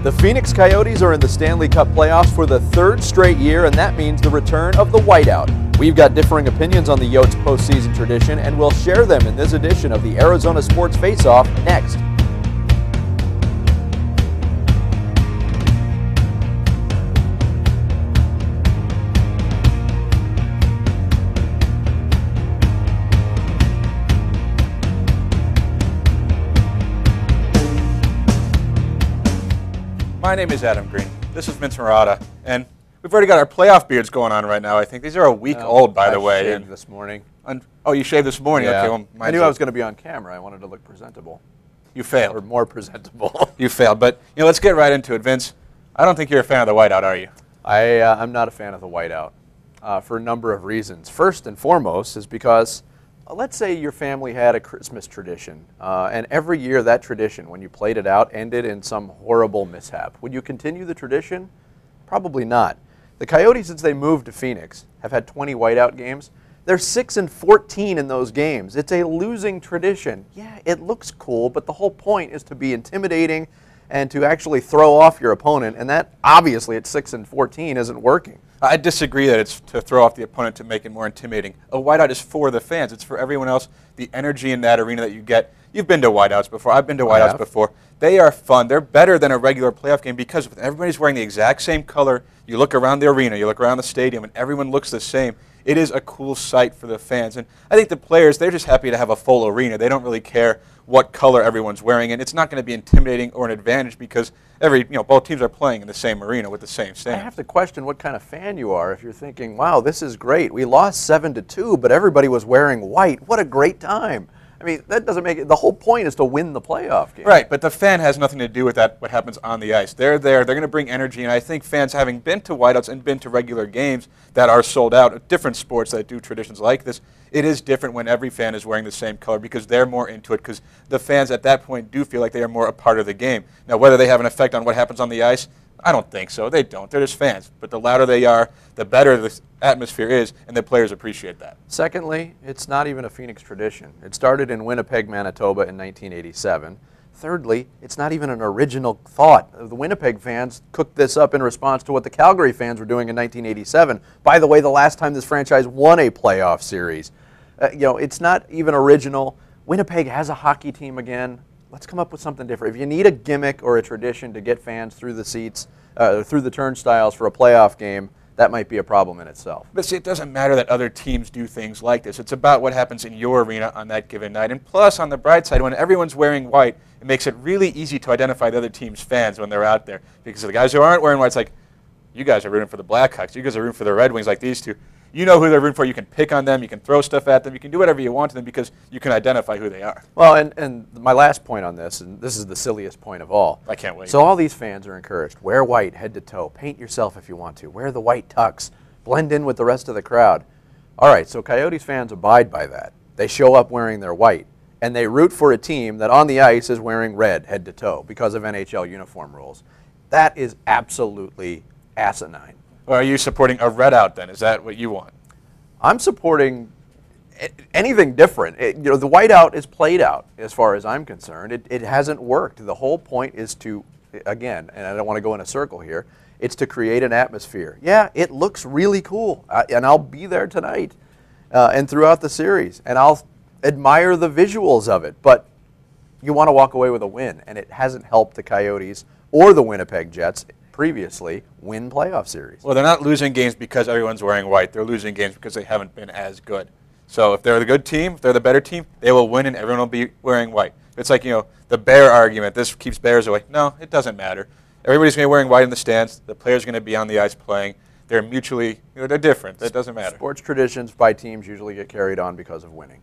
The Phoenix Coyotes are in the Stanley Cup playoffs for the third straight year, and that means the return of the whiteout. We've got differing opinions on the Yotes postseason tradition, and we'll share them in this edition of the Arizona Sports Face-Off next. My name is Adam Green. This is Vince Marotta, and we've already got our playoff beards going on right now. I think these are a week old, by the way. I shaved this morning. Oh, you shaved this morning? Yeah. Okay, well, I knew I was going to be on camera. I wanted to look presentable. You failed. Or more presentable. You failed, but let's get right into it, Vince. I don't think you're a fan of the whiteout, are you? I'm not a fan of the whiteout for a number of reasons. First and foremost is because let's say your family had a Christmas tradition, and every year that tradition, when you played it out, ended in some horrible mishap. Would you continue the tradition? Probably not. The Coyotes, since they moved to Phoenix, have had 20 whiteout games. They're 6-14 in those games. It's a losing tradition. Yeah, it looks cool, but the whole point is to be intimidating and to actually throw off your opponent, and that obviously at 6-14 isn't working. I disagree that it's to throw off the opponent to make it more intimidating. A whiteout is for the fans. It's for everyone else. The energy in that arena that you get. You've been to whiteouts before. I've been to whiteouts before. They are fun. They're better than a regular playoff game because everybody's wearing the exact same color. You look around the arena, you look around the stadium, and everyone looks the same. It is a cool sight for the fans. And I think the players, they're just happy to have a full arena. They don't really care what color everyone's wearing, and it's not going to be intimidating or an advantage because both teams are playing in the same arena with the same standard. I have to question what kind of fan you are if you're thinking, wow, this is great. We lost 7-2, but everybody was wearing white. What a great time. I mean, that doesn't make it. The whole point is to win the playoff game. Right, but the fan has nothing to do with that, what happens on the ice. They're there. They're going to bring energy, and I think fans, having been to whiteouts and been to regular games that are sold out, different sports that do traditions like this, it is different when every fan is wearing the same color because they're more into it because the fans at that point do feel like they are more a part of the game. Now, whether they have an effect on what happens on the ice, I don't think so. They don't. They're just fans. But the louder they are, the better the atmosphere is, and the players appreciate that. Secondly, it's not even a Phoenix tradition. It started in Winnipeg, Manitoba in 1987. Thirdly, it's not even an original thought. The Winnipeg fans cooked this up in response to what the Calgary fans were doing in 1987. By the way, the last time this franchise won a playoff series. It's not even original. Winnipeg has a hockey team again. Let's come up with something different. If you need a gimmick or a tradition to get fans through the seats, through the turnstiles for a playoff game, that might be a problem in itself. But see, it doesn't matter that other teams do things like this. It's about what happens in your arena on that given night. And plus, on the bright side, when everyone's wearing white, it makes it really easy to identify the other team's fans when they're out there. Because the guys who aren't wearing white, it's like, you guys are rooting for the Blackhawks. You guys are rooting for the Red Wings like these two. You know who they're rooting for. You can pick on them. You can throw stuff at them. You can do whatever you want to them because you can identify who they are. Well, and my last point on this, and this is the silliest point of all. I can't wait. So all these fans are encouraged. Wear white head to toe. Paint yourself if you want to. Wear the white tux. Blend in with the rest of the crowd. All right, so Coyotes fans abide by that. They show up wearing their white, and they root for a team that on the ice is wearing red head to toe because of NHL uniform rules. That is absolutely asinine. Or are you supporting a red out then? Is that what you want? I'm supporting anything different. The whiteout is played out as far as I'm concerned. It hasn't worked. The whole point is to, again, and I don't want to go in a circle here, it's to create an atmosphere. Yeah, it looks really cool, and I'll be there tonight and throughout the series, and I'll admire the visuals of it, but you want to walk away with a win, and it hasn't helped the Coyotes or the Winnipeg Jets previously win playoff series. Well, they're not losing games because everyone's wearing white. They're losing games because they haven't been as good. So if they're the good team, if they're the better team, they will win and everyone will be wearing white. It's like, the Bear argument. This keeps Bears away. No, it doesn't matter. Everybody's going to be wearing white in the stands. The players are going to be on the ice playing. They're mutually, they're different. That doesn't matter. Sports traditions by teams usually get carried on because of winning.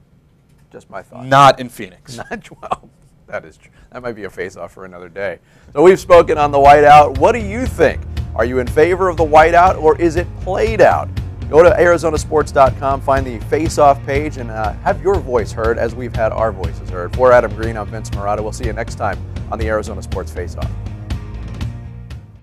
Just my thought. Not in Phoenix. Well, that is true. That might be a face-off for another day. So we've spoken on the whiteout. What do you think? Are you in favor of the whiteout, or is it played out? Go to arizonasports.com, find the face-off page, and have your voice heard as we've had our voices heard. For Adam Green, I'm Vince Marotta. We'll see you next time on the Arizona Sports Face-Off.